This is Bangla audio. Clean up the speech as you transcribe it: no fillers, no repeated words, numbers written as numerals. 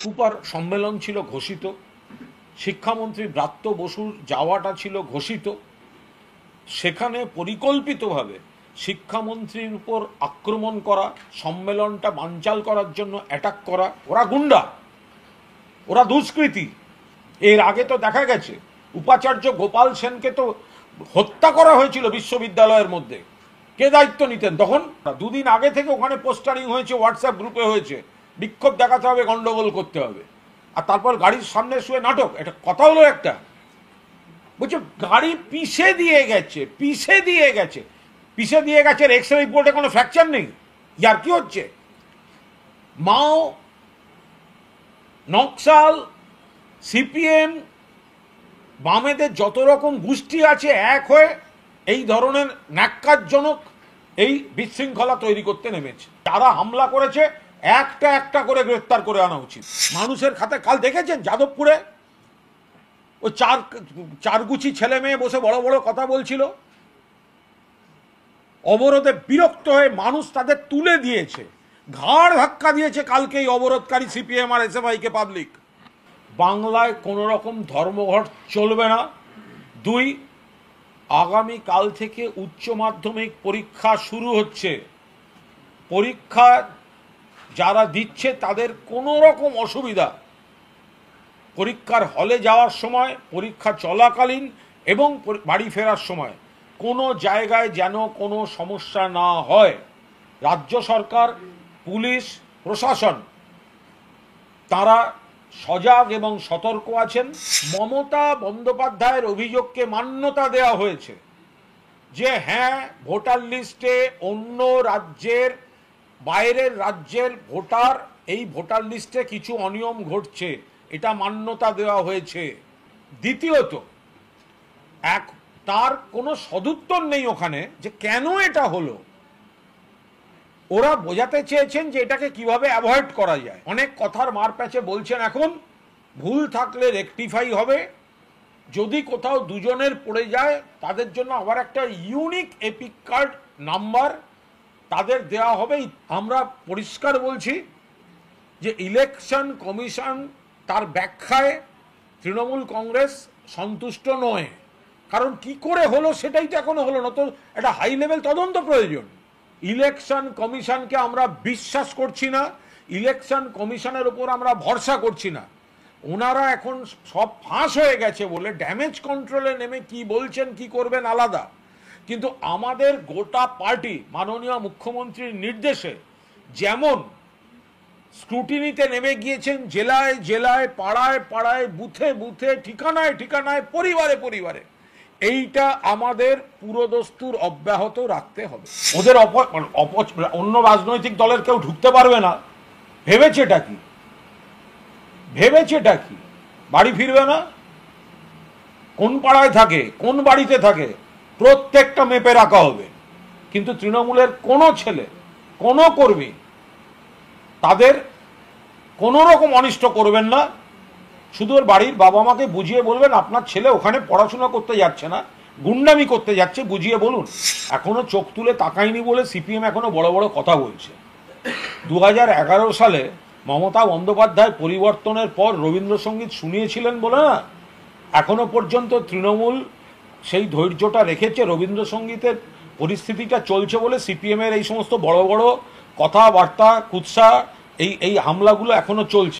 সুপার সম্মেলন ছিল ঘোষিত, শিক্ষামন্ত্রী ব্রাত্য বসুর যাওয়াটা ছিল ঘোষিত। সেখানে পরিকল্পিতভাবে শিক্ষামন্ত্রীর উপর আক্রমণ করা, সম্মেলনটা বানচাল করার জন্য অ্যাটাক করা। ওরা গুন্ডা, ওরা দুষ্কৃতী। এর আগে তো দেখা গেছে উপাচার্য গোপাল সেনকে তো হত্যা করা হয়েছিল বিশ্ববিদ্যালয়ের মধ্যে। কে দায়িত্ব নিতেন তখন? দুদিন আগে থেকে ওখানে পোস্টারিং হয়েছে, হোয়াটসঅ্যাপ গ্রুপে হয়েছে, বিক্ষোভ দেখাতে হবে, গন্ডগোল করতে হবে। আর তারপর গাড়ির সামনে শুয়ে নাটক। এটা কথা হলো একটা? বলছে গাড়ি পিষে দিয়ে গেছে, পিষে দিয়ে গেছে, পিষে দিয়ে গেছে। এক্সরে রিপোর্টে কোনো ফ্র্যাকচার নেই। ইয়ার কি হচ্ছে? মাও, নকশাল, সিপিএম, বামেদের যত রকম গোষ্ঠী আছে এক হয়ে এই ধরনের ন্যাক্কারজনক এই বিশৃঙ্খলা তৈরি করতে নেমেছে। যারা হামলা করেছে একটা একটা করে গ্রেফতার করে আনা উচিত। মানুষের খাতে কাল দেখেছেন যাদবপুরে ওই চারগুছি ছেলে মেয়ে বসে বড় বড় কথা বলছিল, অবরোধে বিরক্ত হয়ে মানুষ তাদের তুলে দিয়েছে, ঘাড় ধাক্কা দিয়েছে কালকে এই অবরোধকারী সিপিএম আর এসএফআই কে পাবলিক। বাংলায় কোনো রকম ধর্মঘট চলবে না। দুই, আগামী কাল থেকে উচ্চ মাধ্যমিক পরীক্ষা শুরু হচ্ছে। পরীক্ষা যারা দিচ্ছে তাদের কোনো রকম অসুবিধা পরীক্ষার হলে যাওয়ার সময়, পরীক্ষা চলাকালীন এবং বাড়ি ফেরার সময় কোনো জায়গায় যেন কোনো সমস্যা না হয়। রাজ্য সরকার, পুলিশ, প্রশাসন তারা সজাগ এবং সতর্ক আছেন। মমতা বন্দ্যোপাধ্যায়ের অভিযোগকে মান্যতা দেওয়া হয়েছে যে হ্যাঁ, ভোটার লিস্টে অন্য রাজ্যের, বাইরের রাজ্যের ভোটার এই ভোটার লিস্টে কিছু অনিয়ম ঘটছে, এটা মান্যতা দেওয়া হয়েছে। দ্বিতীয়ত, তার কোনো সদুত্তর নেই ওখানে যে কেন এটা হলো। ওরা বোঝাতে চেয়েছেন যে এটাকে কিভাবে অ্যাভয়েড করা যায়। অনেক কথার মার প্যাচে বলছেন এখন ভুল থাকলে রেকটিফাই হবে, যদি কোথাও দুজনের পড়ে যায় তাদের জন্য আবার একটা ইউনিক এপিক কার্ড নাম্বার তাদের দেওয়া হবে। আমরা পরিষ্কার বলছি যে ইলেকশন কমিশন তার ব্যাখ্যায় তৃণমূল কংগ্রেস সন্তুষ্ট নয়। কারণ কি করে হলো সেটাই তো এখনো হলো না, তো একটা হাই লেভেল তদন্ত প্রয়োজন। ইলেকশন কমিশনকে আমরা বিশ্বাস করছি না, ইলেকশন কমিশনের উপর আমরা ভরসা করছি না। ওনারা এখন সব ফাঁস হয়ে গেছে বলে ড্যামেজ কন্ট্রোলে নেমে কি বলছেন কি করবেন আলাদা, কিন্তু আমাদের গোটা পার্টি মাননীয় মুখ্যমন্ত্রীর নির্দেশে যেমন স্ক্রুটিনিতে নেমে গিয়েছেন, জেলায় জেলায়, পাড়ায় পাড়ায়, বুথে বুথে, ঠিকানায় ঠিকানায়, পরিবারে পরিবারে, এইটা আমাদের পুরোদস্তুর অব্যাহত রাখতে হবে। ওদের অন্য রাজনৈতিক দলের কেউ ঢুকতে পারবে না। ভেবেছেটা কি? ভেবেছেটা কি? বাড়ি ফিরবে না? কোন পাড়ায় থাকে, কোন বাড়িতে থাকে, প্রত্যেকটা মেপে রাখা হবে। কিন্তু তৃণমূলের কোনো ছেলে, কোনো কর্মী তাদের কোনো রকম অনিষ্ট করবেন না। শুধু ওর বাড়ির বাবা মাকে বুঝিয়ে বলবেন আপনার ছেলে ওখানে পড়াশোনা করতে যাচ্ছে না, গুন্ডামি করতে যাচ্ছে, বুঝিয়ে বলুন। এখনো চোখ তুলে তাকায়নি বলে সিপিএম এখনো বড় বড় কথা বলছে। 2011 সালে মমতা বন্দ্যোপাধ্যায় পরিবর্তনের পর রবীন্দ্রসঙ্গীত শুনিয়েছিলেন বলে না, এখনো পর্যন্ত তৃণমূল সেই ধৈর্যটা রেখেছে। রবীন্দ্রসঙ্গীতের পরিস্থিতিটা চলছে বলে সিপিএমের এই সমস্ত বড় বড় কথাবার্তা, কুৎসা, এই হামলাগুলো এখনো চলছে।